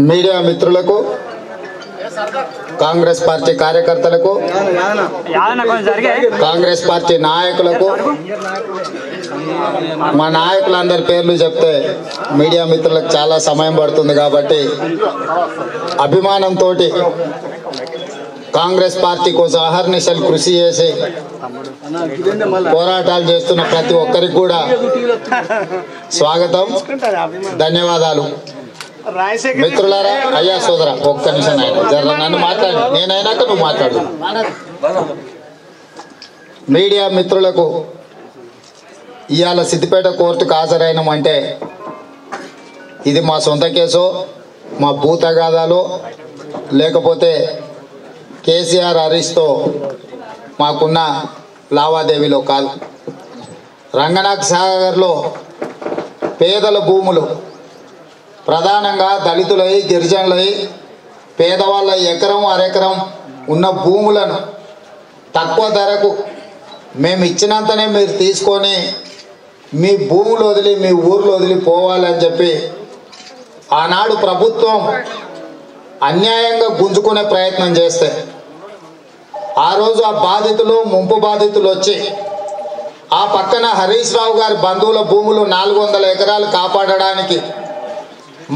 Media మిత్రులకు, Congress party కార్యకర్తలకు, Congress party నాయకులకు, మా నాయకులందరి పేర్లు చెప్తే మీడియా మిత్రులకు చాలా సమయం పడుతుంది కాబట్టి అభిమానంతో కాంగ్రెస్ పార్టీ కోసం అహర్నిశలు కృషి చేసి పోరాటాలు చేస్తున్న ప్రతి ఒక్కరికి కూడా స్వాగతం, ధన్యవాదాలు. మిత్రులారా, అయ్యా సోదరా, ఒక్క నిమిషం ఆయన జర నన్ను మాట్లాడు, నేనైనాక నువ్వు మాట్లాడు. మీడియా మిత్రులకు ఇవాళ సిద్దిపేట కోర్టుకు హాజరైనామంటే ఇది మా సొంత కేసో, మా భూతగాదాలో, లేకపోతే కేసీఆర్ హరీష్తో మాకున్న లావాదేవీలో కాదు. రంగనాథ్ సాగర్లో పేదల భూములు, ప్రధానంగా దళితులై, గిరిజనులై, పేదవాళ్ళ ఎకరం అరెకరం ఉన్న భూములను తక్కువ ధరకు మేము ఇచ్చినంతనే మీరు తీసుకొని మీ భూములు వదిలి మీ ఊర్లో వదిలి పోవాలని చెప్పి ఆనాడు ప్రభుత్వం అన్యాయంగా గుంజుకునే ప్రయత్నం చేస్తే ఆ రోజు ఆ బాధితులు, ముంపు బాధితులు వచ్చి ఆ పక్కన హరీష్ రావు గారి బంధువుల భూములు 400 ఎకరాలు కాపాడడానికి,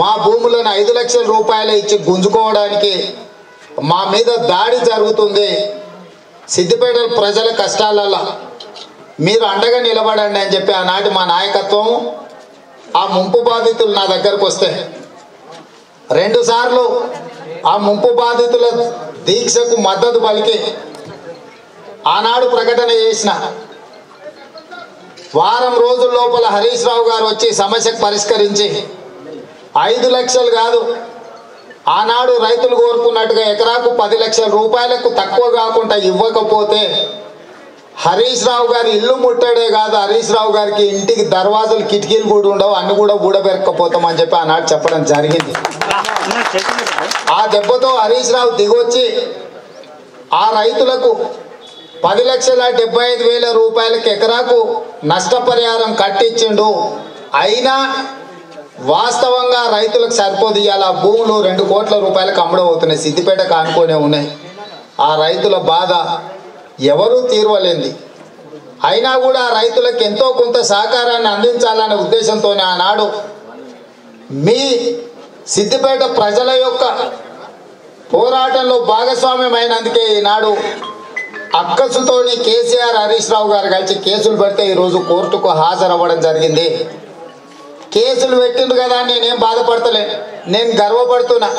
మా భూములను 5 లక్షల రూపాయలు ఇచ్చి గుంజుకోవడానికి మా మీద దాడి జరుగుతుంది. సిద్దిపేట ప్రజల కష్టాలలో మీరు అండగా నిలబడండి అని చెప్పి ఆనాటి మా నాయకత్వం, ఆ ముంపు బాధితులు నా దగ్గరకు వస్తే 2 సార్లు ఆ ముంపు బాధితుల దీక్షకు మద్దతు పలికి ఆనాడు ప్రకటన చేసిన వారం రోజుల లోపల హరీష్ రావు గారు వచ్చి సమస్యకు పరిష్కరించి 5 లక్షలు కాదు, ఆనాడు రైతులు కోరుకున్నట్టుగా ఎకరాకు 10 లక్షల రూపాయలకు తక్కువ కాకుండా ఇవ్వకపోతే హరీష్ రావు గారి ఇల్లు ముట్టడే కాదు, హరీష్ రావు గారికి ఇంటికి దర్వాజాలు, కిటికీలు కూడా ఉండవు, అన్ని కూడా ఊడబెరకపోతామని చెప్పి ఆనాడు చెప్పడం జరిగింది. ఆ దెబ్బతో హరీష్ రావు దిగొచ్చి ఆ రైతులకు 10,75,000 రూపాయలకి ఎకరాకు నష్టపరిహారం కట్టించిండు. అయినా వాస్తవంగా రైతులకు సరిపోదు. ఇవాళ భూములు 2 కోట్ల రూపాయలకు అమ్ముడవుతున్నాయి, సిద్దిపేటకు ఆనుకునే ఉన్నాయి. ఆ రైతుల బాధ ఎవరూ తీర్వలేంది. అయినా కూడా రైతులకు ఎంతో కొంత సహకారాన్ని అందించాలనే ఉద్దేశంతోనే ఆనాడు మీ సిద్దిపేట ప్రజల యొక్క పోరాటంలో భాగస్వామ్యమైనందుకే ఈనాడు అక్కసుతోని కేసీఆర్, హరీష్ రావు గారు కలిసి కేసులు పెడితే ఈరోజు కోర్టుకు హాజరవ్వడం జరిగింది. కేసులు పెట్టిండ్రు కదా, నేనేం బాధపడతలే, నేను గర్వపడుతున్నా.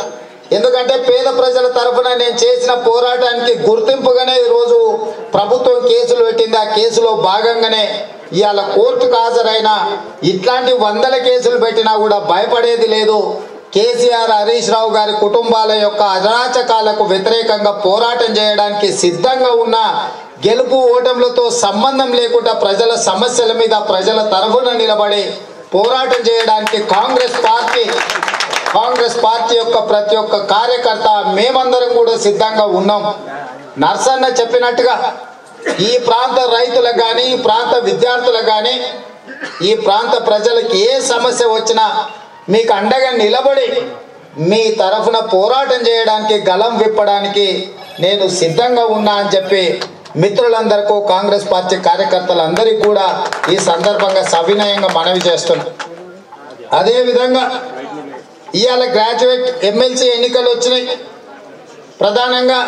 ఎందుకంటే పేద ప్రజల తరఫున నేను చేసిన పోరాటానికి గుర్తింపుగానే ఈరోజు ప్రభుత్వం కేసులు పెట్టింది. ఆ కేసులో భాగంగానే ఇవాళ కోర్టుకు హాజరైన ఇట్లాంటి 100 కేసులు పెట్టినా కూడా భయపడేది లేదు. కేసీఆర్, హరీష్ రావు గారి కుటుంబాల యొక్క అరాచకాలకు వ్యతిరేకంగా పోరాటం చేయడానికి సిద్ధంగా ఉన్న, గెలుపు ఓటములతో సంబంధం లేకుండా ప్రజల సమస్యల మీద ప్రజల తరఫున నిలబడి పోరాటం చేయడానికి కాంగ్రెస్ పార్టీ యొక్క ప్రతి ఒక్క కార్యకర్త మేమందరం కూడా సిద్ధంగా ఉన్నాం. నర్సన్న చెప్పినట్టుగా ఈ ప్రాంత రైతులకు కానీ, ఈ ప్రాంత విద్యార్థులకు కానీ, ఈ ప్రాంత ప్రజలకు ఏ సమస్య వచ్చినా మీకు అండగా నిలబడి మీ తరఫున పోరాటం చేయడానికి, గలం విప్పడానికి నేను సిద్ధంగా ఉన్నా అని చెప్పి మిత్రులందరికీ, కాంగ్రెస్ పార్టీ కార్యకర్తలందరికీ కూడా ఈ సందర్భంగా సవినయంగా మనవి చేస్తున్నాం. అదేవిధంగా ఇవాళ గ్రాడ్యుయేట్ ఎమ్మెల్సీ ఎన్నికలు వచ్చినాయి. ప్రధానంగా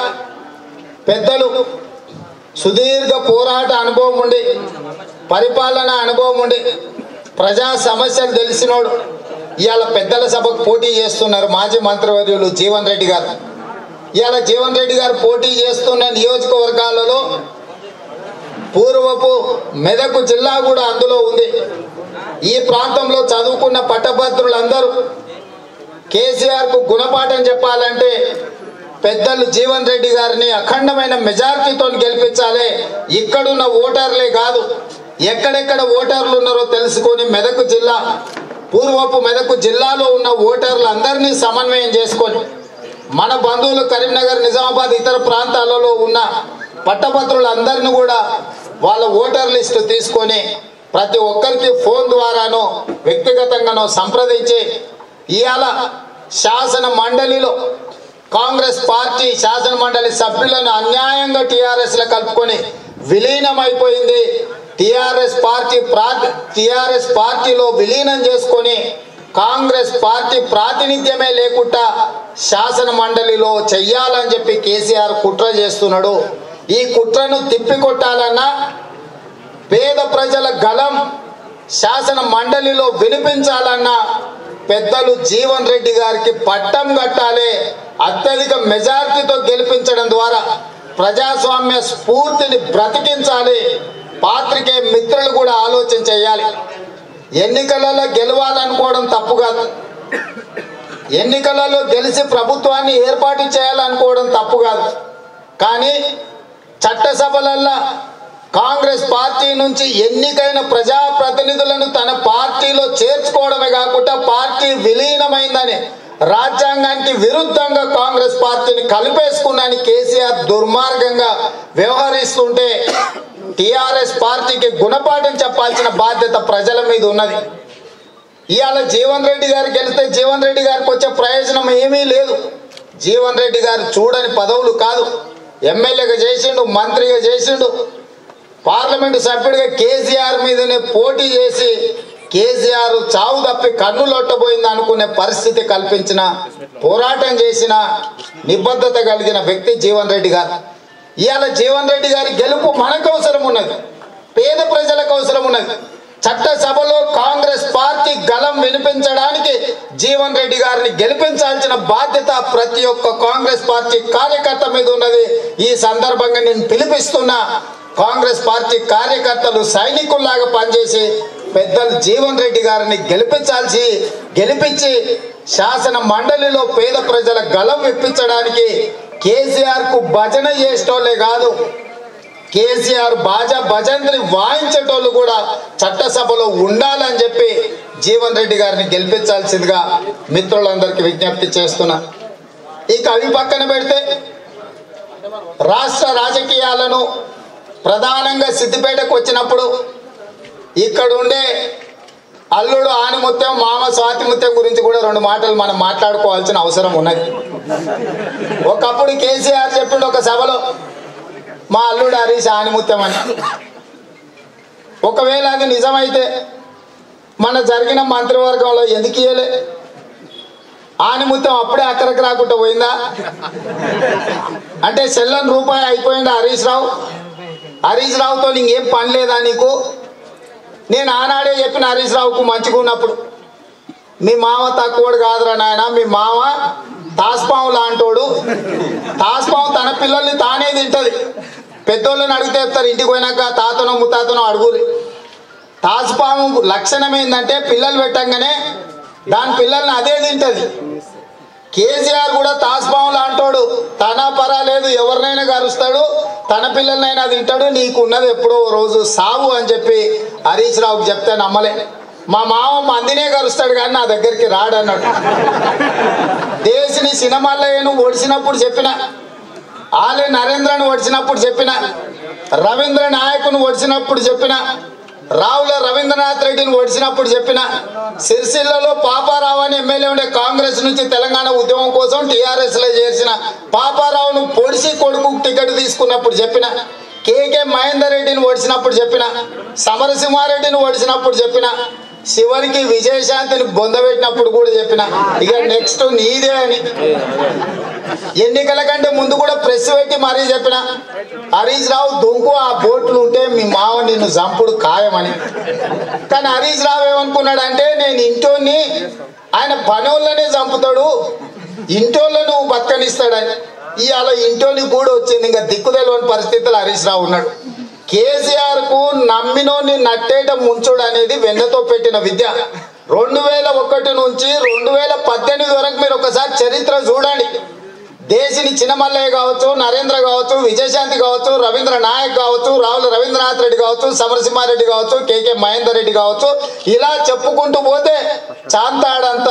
పెద్దలు సుదీర్ఘ పోరాట అనుభవం ఉండి, పరిపాలన అనుభవం ఉండి, ప్రజా సమస్యలు తెలిసినోడు ఇవాళ పెద్దల సభకు పోటీ చేస్తున్నారు. మాజీ మంత్రివర్యులు జీవన్ రెడ్డి గారు. ఇవాళ జీవన్ రెడ్డి గారు పోటీ చేస్తున్న నియోజకవర్గాలలో పూర్వపు మెదక్ జిల్లా కూడా అందులో ఉంది. ఈ ప్రాంతంలో చదువుకున్న పట్టభద్రులందరూ కేసీఆర్కు గుణపాఠం చెప్పాలంటే పెద్దలు జీవన్ రెడ్డి గారిని అఖండమైన మెజారిటీతో గెలిపించాలి. ఇక్కడున్న ఓటర్లే కాదు, ఎక్కడెక్కడ ఓటర్లు ఉన్నారో తెలుసుకొని మెదక్ జిల్లా, పూర్వపు మెదక్ జిల్లాలో ఉన్న ఓటర్లందరినీ సమన్వయం చేసుకొని మన బంధువులు కరీంనగర్, నిజామాబాద్, ఇతర ప్రాంతాలలో ఉన్న పట్టభద్రులందరినీ కూడా వాళ్ళ ఓటర్ లిస్టు తీసుకొని ప్రతి ఒక్కరికి ఫోన్ ద్వారానో వ్యక్తిగతంగానో సంప్రదించి ఇవాళ శాసన మండలిలో కాంగ్రెస్ పార్టీ శాసన మండలి సభ్యులను అన్యాయంగా టీఆర్ఎస్లో కలుపుకొని విలీనమైపోయింది. టీఆర్ఎస్ పార్టీలో విలీనం చేసుకొని కాంగ్రెస్ పార్టీ ప్రాతినిధ్యమే లేకుండా శాసన మండలిలో చెయ్యాలని చెప్పి కేసీఆర్ కుట్ర చేస్తున్నాడు. ఈ కుట్రను తిప్పికొట్టాలన్నా పేద ప్రజల గలం శాసన మండలిలో వినిపించాలన్నా పెద్దలు జీవన్ రెడ్డి గారికి పట్టం కట్టాలి. అత్యధిక మెజార్టీతో గెలిపించడం ద్వారా ప్రజాస్వామ్య స్ఫూర్తిని బ్రతికించాలి. పాత్రికేయ మిత్రులు కూడా ఆలోచన చేయాలి. ఎన్నికలలో గెలవాలనుకోవడం తప్పు కాదు. ఎన్నికలలో గెలిచి ప్రభుత్వాన్ని ఏర్పాటు చేయాలనుకోవడం తప్పు కాదు. కానీ చట్టసభలల్లో కాంగ్రెస్ పార్టీ నుంచి ఎన్నికైన ప్రజాప్రతినిధులను తన పార్టీలో చేర్చుకోవడమే కాకుండా పార్టీ విలీనమైందని రాజ్యాంగానికి విరుద్ధంగా కాంగ్రెస్ పార్టీని కలిపేసుకున్నాని కేసీఆర్ దుర్మార్గంగా వ్యవహరిస్తుంటే టీఆర్ఎస్ పార్టీకి గుణపాఠం చెప్పాల్సిన బాధ్యత ప్రజల మీద ఉన్నది. ఇవాళ జీవన్ రెడ్డి గారు గెలిస్తే జీవన్ రెడ్డి గారికి వచ్చే ప్రయోజనం ఏమీ లేదు. జీవన్ రెడ్డి గారు చూడని పదవులు కాదు. ఎమ్మెల్యేగా చేసిండు, మంత్రిగా చేసిండు, పార్లమెంటు సభ్యుడిగా కేసీఆర్ మీదనే పోటీ చేసి కేసీఆర్ చావు తప్పి కన్నులొట్టబోయింది అనుకునే పరిస్థితి కల్పించిన, పోరాటం చేసిన నిబద్ధత కలిగిన వ్యక్తి జీవన్ రెడ్డి గారు. ఇవాళ జీవన్ రెడ్డి గారి గెలుపు మనకు అవసరం ఉన్నది, పేద ప్రజలకు అవసరం ఉన్నది. చట్టసభలో కాంగ్రెస్ పార్టీ గలం వినిపించడానికి జీవన్ రెడ్డి గారిని గెలిపించాల్సిన బాధ్యత ప్రతి ఒక్క కాంగ్రెస్ పార్టీ కార్యకర్త మీద ఉన్నది. ఈ సందర్భంగా నేను పిలిపిస్తున్నా, కాంగ్రెస్ పార్టీ కార్యకర్తలు సైనికుల్లాగా పనిచేసి పెద్దలు జీవన్ రెడ్డి గారిని గెలిపించి శాసన మండలిలో పేద ప్రజల గలం విప్పించడానికి కేసీఆర్ కు భజన చేసేటోళ్ళే కాదు, కేసీఆర్ బాజా భజంత్రి వాయించేటోళ్ళు కూడా చట్టసభలో ఉండాలని చెప్పి జీవన్ రెడ్డి గారిని గెలిపించాల్సిందిగా మిత్రులందరికీ విజ్ఞప్తి చేస్తున్నా. ఇక అవి పక్కన పెడితే రాష్ట్ర రాజకీయాలను ప్రధానంగా సిద్దిపేటకు వచ్చినప్పుడు ఇక్కడ ఉండే అల్లుడు ఆనిముత్యం, మామ స్వాతిముత్యం గురించి కూడా రెండు మాటలు మనం మాట్లాడుకోవాల్సిన అవసరం ఉన్నది. ఒకప్పుడు కేసీఆర్ చెప్పిండు ఒక సభలో, మా అల్లుడు హరీష్ ఆనిముత్యం అని. ఒకవేళ అది నిజమైతే మన జరిగిన మంత్రివర్గంలో ఎందుకు ఇయ్యలే? ఆనిముత్యం అప్పుడే అక్కడికి రాకుండా పోయిందా? అంటే చెల్లని రూపాయి అయిపోయిందా హరీష్ రావుతో ఇంకేం పని లేదా నీకు? నేను ఆనాడే చెప్పిన హరీష్ రావుకు మంచిగా ఉన్నప్పుడు, మీ మామ తక్కువడు కాదురా నాయన, మీ మామ తాస్పాము లాంటోడు, తాస్పాము తన పిల్లల్ని తానే తింటది. పెద్దోళ్ళని అడిగితే చెప్తారు, ఇంటికి పోయినాక తాతనో ముత్తాతనో అడుగురి. తాస్పాము లక్షణం ఏంటంటే పిల్లలు పెట్టంగానే దాని పిల్లల్ని అదే తింటది. కేసీఆర్ కూడా తాస్పాము లాంటోడు, తన పరాలేదు ఎవరినైనా కరుస్తాడు, తన పిల్లలనైనా తింటాడు, నీకున్నది ఎప్పుడో రోజు సావు అని చెప్పి హరీష్ రావుకి చెప్తే నమ్మలే. మా మామ మందినే కరుస్తాడు కానీ నా దగ్గరికి రాడన్నాడు. దేశిని సినిమాలను ఓడిచినప్పుడు చెప్పిన, ఆలే నరేంద్రను ఓడిచినప్పుడు చెప్పిన, రవీంద్ర నాయకును ఓడిచినప్పుడు చెప్పిన, రావుల రవీంద్రనాథ్ రెడ్డిని ఓడిచినప్పుడు చెప్పిన, సిరిసిల్లలో పాపారావు అని ఎమ్మెల్యే ఉండే కాంగ్రెస్ నుంచి తెలంగాణ ఉద్యమం కోసం టీఆర్ఎస్లో చేర్చిన పాపారావును పొడిచి కొడుకు టికెట్ తీసుకున్నప్పుడు చెప్పిన, కేకే మహేందర్ రెడ్డిని ఓడిచినప్పుడు చెప్పిన, సమరసింహారెడ్డిని ఓడిచినప్పుడు చెప్పిన, చివరికి విజయశాంతిని బొందబెట్టినప్పుడు కూడా చెప్పిన, ఇక నెక్స్ట్ నీదే అని. ఎన్నికల కంటే ముందు కూడా ప్రెస్ పెట్టి మరీ చెప్పిన, హరీష్ రావు దుంకు ఆ బోట్లు ఉంటే మీ మావ నిన్ను చంపుడు ఖాయమని. కానీ హరీష్ రావు ఏమనుకున్నాడంటే, నేను ఇంటోని ఆయన పనోళ్ళనే చంపుతాడు, ఇంటోళ్ళను బతకనిస్తాడని. ఇవాళ ఇంటోని కూడా వచ్చింది, ఇంకా దిక్కుదెలవని పరిస్థితుల్లో హరీష్ రావు ఉన్నాడు. కేసీఆర్ కు నమ్మినోని నట్టేట ముంచుడు అనేది వెన్నతో పెట్టిన విద్య. 2001 నుంచి 2018 వరకు మీరు ఒకసారి చరిత్ర చూడండి. దేశిని చిన్నమల్లయ్య కావచ్చు, నరేంద్ర కావచ్చు, విజయశాంతి కావచ్చు, రవీంద్ర నాయక్ కావచ్చు, రావుల రవీంద్రనాథ్ రెడ్డి కావచ్చు, సమరసింహారెడ్డి కావచ్చు, కేకే మహేందర్ రెడ్డి కావచ్చు, ఇలా చెప్పుకుంటూ పోతే చాంతాడంత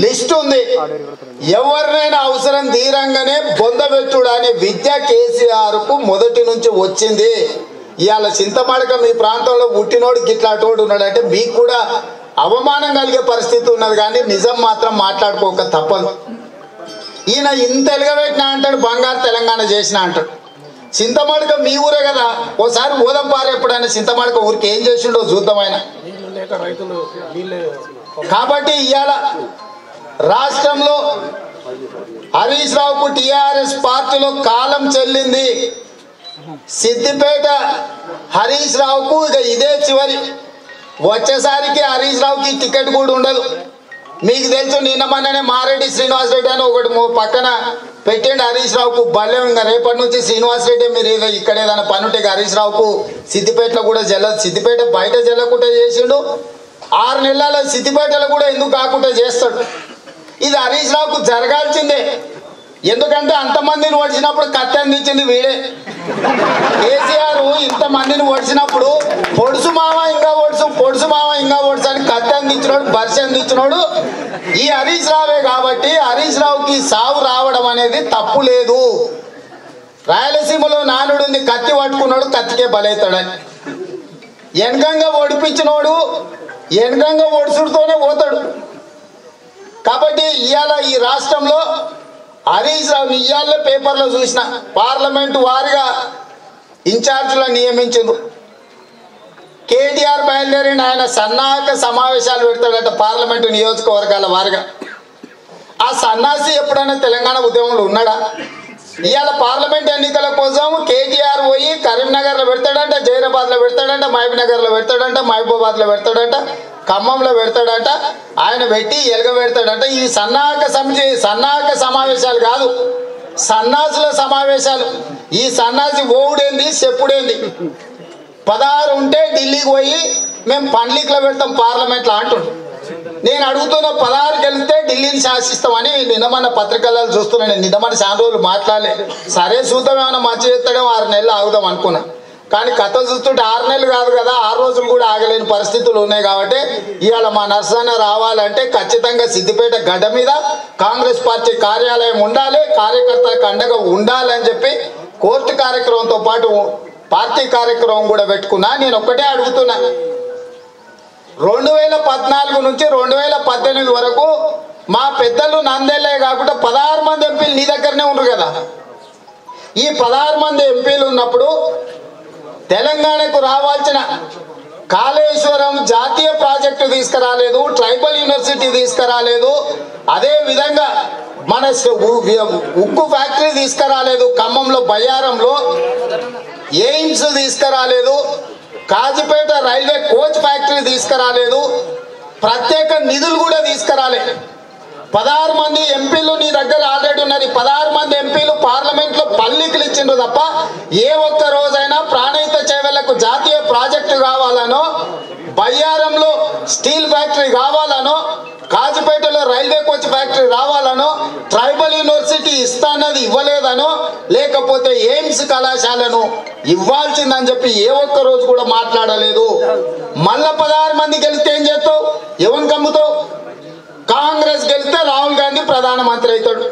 లిస్ట్ ఉంది. ఎవరినైనా అవసరం తీరంగానే బొందబెట్టుడు అనే విద్య కేసీఆర్ కు మొదటి నుంచి వచ్చింది. ఇవాళ చింతమడక మీ ప్రాంతంలో పుట్టినోడు గిట్లాటోడు ఉన్నాడు అంటే మీకు కూడా అవమానం కలిగే పరిస్థితి ఉన్నది, కానీ నిజం మాత్రం మాట్లాడుకోక తప్పదు. ఈయన ఇంత ఎలుగబెట్టినా అంటాడు, బంగారు తెలంగాణ చేసిన అంటాడు. చింతమడక మీ ఊరే కదా, ఓసారి ఓదంపారు ఎప్పుడైనా చింతమడక ఊరికి ఏం చేసిండో చూద్దాం ఆయన. కాబట్టి ఇవాళ రాష్ట్రంలో హరీష్ రావుకు టిఆర్ఎస్ పార్టీలో కాలం చెల్లింది. సిద్దిపేట హరీష్ రావుకు ఇక ఇదే చివరి. వచ్చేసరికి హరీష్ రావుకి టికెట్ కూడా ఉండదు. మీకు తెలుసు, నిన్న మొన్ననే మారెడ్డి శ్రీనివాసరెడ్డి అని ఒకటి పక్కన పెట్టండి హరీష్ రావుకు బల్లెం. ఇంకా రేపటి నుంచి శ్రీనివాసరెడ్డి మీరు ఇక్కడ ఏదైనా పని ఉంటే హరీష్ రావుకు సిద్దిపేటలో కూడా సిద్దిపేట బయట జల్లకుండా చేసిండు. 6 నెలల సిద్దిపేటలో కూడా ఎందుకు కాకుండా చేస్తాడు. ఇది హరీష్ రావుకు జరగాల్సిందే. ఎందుకంటే అంతమందిని ఓడిచినప్పుడు కత్తి అందించింది వీడే. కేసీఆర్ ఇంతమందిని ఓడిచినప్పుడు పొడుసు మామ ఇంకా ఓడుసు, పొడుసు మామ ఇంకా ఓడుసు అని కత్తి అందించినోడు, బరిసి అందించినోడు ఈ హరీష్ రావే. కాబట్టి హరీష్ రావుకి సావు రావడం అనేది తప్పు లేదు. రాయలసీమలో నానుడు ఉంది, కత్తి పట్టుకున్నాడు కత్తికే బలవుతాడని. వెనకంగా ఓడిపించినోడు వెనకంగా ఓడుసుడుతోనే పోతాడు. కాబట్టి ఇవాళ ఈ రాష్ట్రంలో హరీష్ రావు ఇవాళ పేపర్లో చూసిన పార్లమెంటు వారిగా ఇన్ఛార్జీలను నియమించారు. కేటీఆర్ బయలుదేరిన ఆయన సన్నాహక సమావేశాలు పెడతాడట పార్లమెంటు నియోజకవర్గాల వారిగా. ఆ సన్నాసి ఎప్పుడైనా తెలంగాణ ఉద్యమంలో ఉన్నాడా? ఇవాళ పార్లమెంట్ ఎన్నికల కోసం కేటీఆర్ పోయి కరీంనగర్లో పెడతాడంట, జైరాబాద్లో పెడతాడంట, మహబూబ్నగర్లో పెడతాడంట, మహబూబాబాద్లో పెడతాడంట, ఖమ్మంలో పెడతాడంట. ఆయన పెట్టి ఎలుగ పెడతాడంట. ఈ సన్నాహక సమావేశాలు కాదు, సన్నాసుల సమావేశాలు. ఈ సన్నాసి ఓవుడేంది చెప్పుడేంది. 16 ఉంటే ఢిల్లీకి పోయి మేము పండ్లిక్లో పెడతాం పార్లమెంట్లో అంటుండు. నేను అడుగుతున్న 16కి వెళ్తే ఢిల్లీని శాసిస్తామని నిన్నమన్న పత్రికల్లో చూస్తున్నాను. నిన్నమన్న చాలా రోజులు మాట్లాడలే. సరే చూద్దాం, ఏమైనా మంచి చేస్తాడేమో 6 నెలలు ఆగుదాం అనుకున్నా. కానీ కథ చూస్తుంటే 6 నెలలు కాదు కదా, 6 రోజులు కూడా ఆగలేని పరిస్థితులు ఉన్నాయి. కాబట్టి ఇవాళ మా నర్సన్న రావాలంటే ఖచ్చితంగా సిద్దిపేట గడ్డ మీద కాంగ్రెస్ పార్టీ కార్యాలయం ఉండాలి, కార్యకర్తలకు అండగా ఉండాలి అని చెప్పి కోర్టు కార్యక్రమంతో పాటు పార్టీ కార్యక్రమం కూడా పెట్టుకున్నా. నేను ఒక్కటే అడుగుతున్నా, 2014 నుంచి 2018 వరకు మా పెద్దలు నందేళ్లే కాకుండా 16 మంది ఎంపీలు నీ దగ్గరనే ఉన్నారు కదా. ఈ 16 మంది ఎంపీలు ఉన్నప్పుడు తెలంగాణకు రావాల్సిన కాళేశ్వరం జాతీయ ప్రాజెక్టు తీసుకురాలేదు, ట్రైబల్ యూనివర్సిటీ తీసుకురాలేదు, అదే విధంగా మన ఉక్కు ఫ్యాక్టరీ తీసుకురాలేదు, ఖమ్మంలో బయ్యారంలో ఎయిమ్స్ తీసుకురాలేదు, కాజీపేట రైల్వే కోచ్ ఫ్యాక్టరీ తీసుకురాలేదు, ప్రత్యేక నిధులు కూడా తీసుకురాలేదు. 16 మంది ఎంపీలు నీ దగ్గర ఆల్రెడీ ఉన్నారు. 16 మంది ఎంపీలు పార్లమెంట్లో పల్లికలు ఇచ్చిండ్రు తప్ప ఏ ఒక్క రోజైనా ప్రాణహిత చేవెళ్లకు జాతీయ ప్రాజెక్టు కావాలనో, బయ్యారంలో స్టీల్ ఫ్యాక్టరీ కావాలనో, కాజీపేటలో రైల్వే కోచ్ ఫ్యాక్టరీ రావాలనో, ట్రైబల్ యూనివర్సిటీ ఇస్తానది ఇవ్వలేదనో, లేకపోతే ఎయిమ్స్ కళాశాలను ఇవ్వాల్సిందని చెప్పి ఏ ఒక్క రోజు కూడా మాట్లాడలేదు. మళ్ళా 16 మంది గెలిస్తే ఏం చేస్తావు? ఎవరిని కమ్ముతావు? కాంగ్రెస్ గెలిస్తే రాహుల్ గాంధీ ప్రధానమంత్రి అవుతాడు,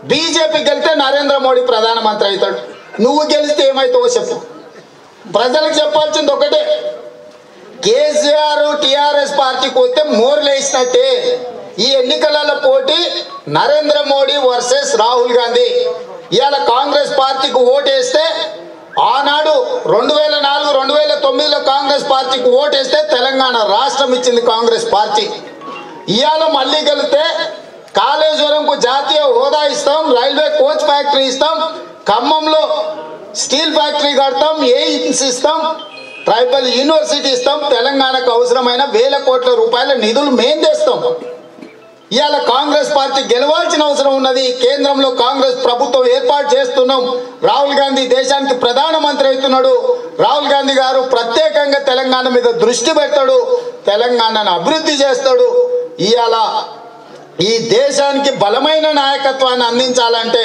బీజేపీ గెలిస్తే నరేంద్ర మోడీ ప్రధానమంత్రి అవుతాడు. నువ్వు గెలిస్తే ఏమవుతావో చెప్పు. ప్రజలకు చెప్పాల్సింది ఒకటే, కేసీఆర్ టిఆర్ఎస్ పార్టీకి వస్తే మోర్లు వేసినట్టే. ఈ ఎన్నికలలో పోటీ నరేంద్ర మోడీ వర్సెస్ రాహుల్ గాంధీ. ఇవాళ కాంగ్రెస్ పార్టీకి ఓటేస్తే ఆనాడు 2004, 2009లో కాంగ్రెస్ పార్టీకి ఓటేస్తే తెలంగాణ రాష్ట్రం ఇచ్చింది కాంగ్రెస్ పార్టీ. ఇవాళ మళ్ళీ గెలిస్తే కాళేశ్వరంకు జాతీయ హోదా ఇస్తాం, రైల్వే కోచ్ ఫ్యాక్టరీ ఇస్తాం, ఖమ్మంలో స్టీల్ ఫ్యాక్టరీ కడతాం, ఎయిమ్స్ ఇస్తాం, ట్రైబల్ యూనివర్సిటీ ఇస్తాం, తెలంగాణకు అవసరమైన 1000 కోట్ల రూపాయల నిధులు మేం తెస్తాం. ఇవాళ కాంగ్రెస్ పార్టీ గెలవాల్సిన అవసరం ఉన్నది. కేంద్రంలో కాంగ్రెస్ ప్రభుత్వం ఏర్పాటు చేస్తున్నాం. రాహుల్ గాంధీ దేశానికి ప్రధానమంత్రి అవుతున్నాడు. రాహుల్ గాంధీ గారు ప్రత్యేకంగా తెలంగాణ మీద దృష్టి పెడతాడు, తెలంగాణను అభివృద్ధి చేస్తాడు. ఇవాళ ఈ దేశానికి బలమైన నాయకత్వాన్ని అందించాలంటే,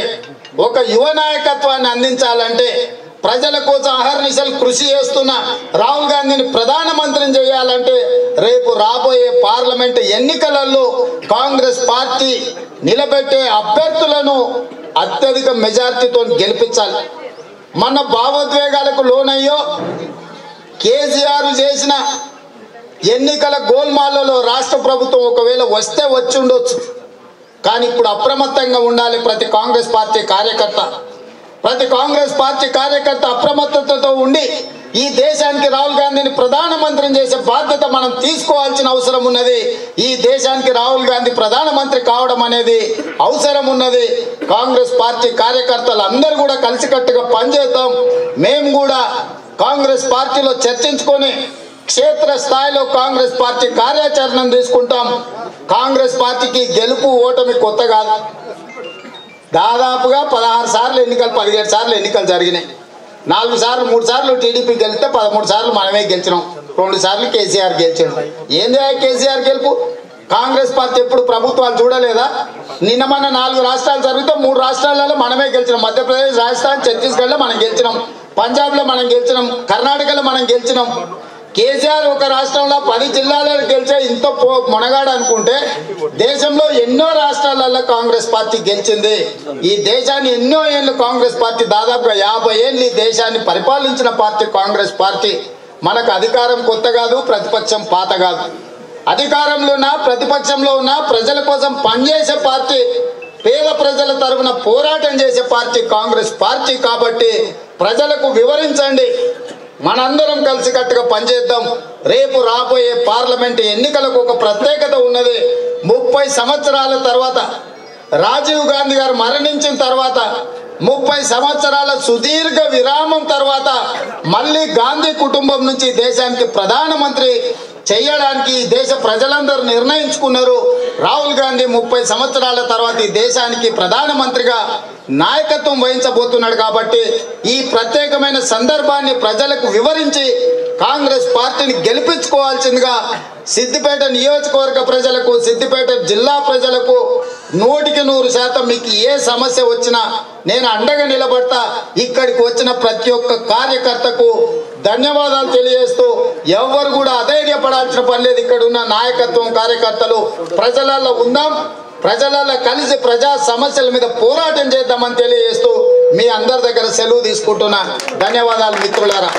ఒక యువ నాయకత్వాన్ని అందించాలంటే, ప్రజల కోసం అహర్నిశలు కృషి చేస్తున్న రాహుల్ గాంధీని ప్రధానమంత్రిని చేయాలంటే రేపు రాబోయే పార్లమెంట్ ఎన్నికలలో కాంగ్రెస్ పార్టీ నిలబెట్టే అభ్యర్థులను అత్యధిక మెజార్టీతో గెలిపించాలి. మన భావోద్వేగాలకు లోనయ్యో కేసీఆర్ చేసిన ఎన్నికల గోల్మాలలో రాష్ట్ర ప్రభుత్వం ఒకవేళ వస్తే వచ్చి ఉండొచ్చు. కానీ ఇప్పుడు అప్రమత్తంగా ఉండాలి ప్రతి కాంగ్రెస్ పార్టీ కార్యకర్త. ప్రతి కాంగ్రెస్ పార్టీ కార్యకర్త అప్రమత్తతతో ఉండి ఈ దేశానికి రాహుల్ గాంధీని ప్రధానమంత్రిని చేసే బాధ్యత మనం తీసుకోవాల్సిన అవసరం ఉన్నది. ఈ దేశానికి రాహుల్ గాంధీ ప్రధానమంత్రి కావడం అనేది అవసరం ఉన్నది. కాంగ్రెస్ పార్టీ కార్యకర్తలు అందరూ కూడా కలిసికట్టుగా పనిచేద్దాం. మేము కూడా కాంగ్రెస్ పార్టీలో చర్చించుకొని క్షేత్ర స్థాయిలో కాంగ్రెస్ పార్టీ కార్యాచరణను తీసుకుంటాం. కాంగ్రెస్ పార్టీకి గెలుపు ఓటమి కొత్త కాదు. దాదాపుగా 16 సార్లు ఎన్నికలు 17 సార్లు ఎన్నికలు జరిగినాయి. 4 సార్లు 3 సార్లు టీడీపీ గెలిస్తే 13 సార్లు మనమే గెలిచినాం. 2 సార్లు కేసీఆర్ గెలిచాడు. ఏంది కేసీఆర్ గెలుపు? కాంగ్రెస్ పార్టీ ఎప్పుడు ప్రభుత్వాలు చూడలేదా? నిన్న మన 4 రాష్ట్రాలు జరిగితే 3 రాష్ట్రాలలో మనమే గెలిచినాం. మధ్యప్రదేశ్, రాజస్థాన్, ఛత్తీస్గఢ్లో మనం గెలిచినాం. పంజాబ్లో మనం గెలిచినాం. కర్ణాటకలో మనం గెలిచినాం. కేసీఆర్ ఒక రాష్ట్రంలో 10 జిల్లాలలో గెలిచే ఇంత మొనగాడు అనుకుంటే దేశంలో ఎన్నో రాష్ట్రాలలో కాంగ్రెస్ పార్టీ గెలిచింది. ఈ దేశాన్ని ఎన్నో ఏళ్ళు కాంగ్రెస్ పార్టీ దాదాపుగా 50 ఏళ్ళు ఈ దేశాన్ని పరిపాలించిన పార్టీ కాంగ్రెస్ పార్టీ. మనకు అధికారం కొత్త కాదు, ప్రతిపక్షం పాత కాదు. అధికారంలో ఉన్న ప్రతిపక్షంలో ఉన్న ప్రజల కోసం పనిచేసే పార్టీ, పేద ప్రజల తరఫున పోరాటం చేసే పార్టీ కాంగ్రెస్ పార్టీ. కాబట్టి ప్రజలకు వివరించండి. మనందరం కలిసికట్టుగా పనిచేద్దాం. రేపు రాబోయే పార్లమెంట్ ఎన్నికలకు ఒక ప్రత్యేకత ఉన్నది. 30 సంవత్సరాల తర్వాత, రాజీవ్ గాంధీ గారు మరణించిన తర్వాత 30 సంవత్సరాల సుదీర్ఘ విరామం తర్వాత మళ్ళీ గాంధీ కుటుంబం నుంచి దేశానికి ప్రధానమంత్రి చేయడానికి ఈ దేశ ప్రజలందరూ నిర్ణయించుకున్నారు. రాహుల్ గాంధీ 30 సంవత్సరాల తర్వాత ఈ దేశానికి ప్రధానమంత్రిగా నాయకత్వం వహించబోతున్నాడు. కాబట్టి ఈ ప్రత్యేకమైన సందర్భాన్ని ప్రజలకు వివరించి కాంగ్రెస్ పార్టీని గెలిపించుకోవాల్సిందిగా సిద్దిపేట నియోజకవర్గ ప్రజలకు, సిద్దిపేట జిల్లా ప్రజలకు 100% మీకు ఏ సమస్య వచ్చినా నేను అండగా నిలబడతా. ఇక్కడికి వచ్చిన ప్రతి ఒక్క కార్యకర్తకు ధన్యవాదాలు తెలియజేస్తూ, ఎవరు కూడా అధైర్యపడాల్సిన పని లేదు. ఇక్కడ ఉన్న నాయకత్వం, కార్యకర్తలు ప్రజలలో ఉందాం, ప్రజలలో కలిసి ప్రజా సమస్యల మీద పోరాటం చేద్దామని తెలియజేస్తూ మీ అందరి దగ్గర సెలవు తీసుకుంటున్నా. ధన్యవాదాలు మిత్రులారా.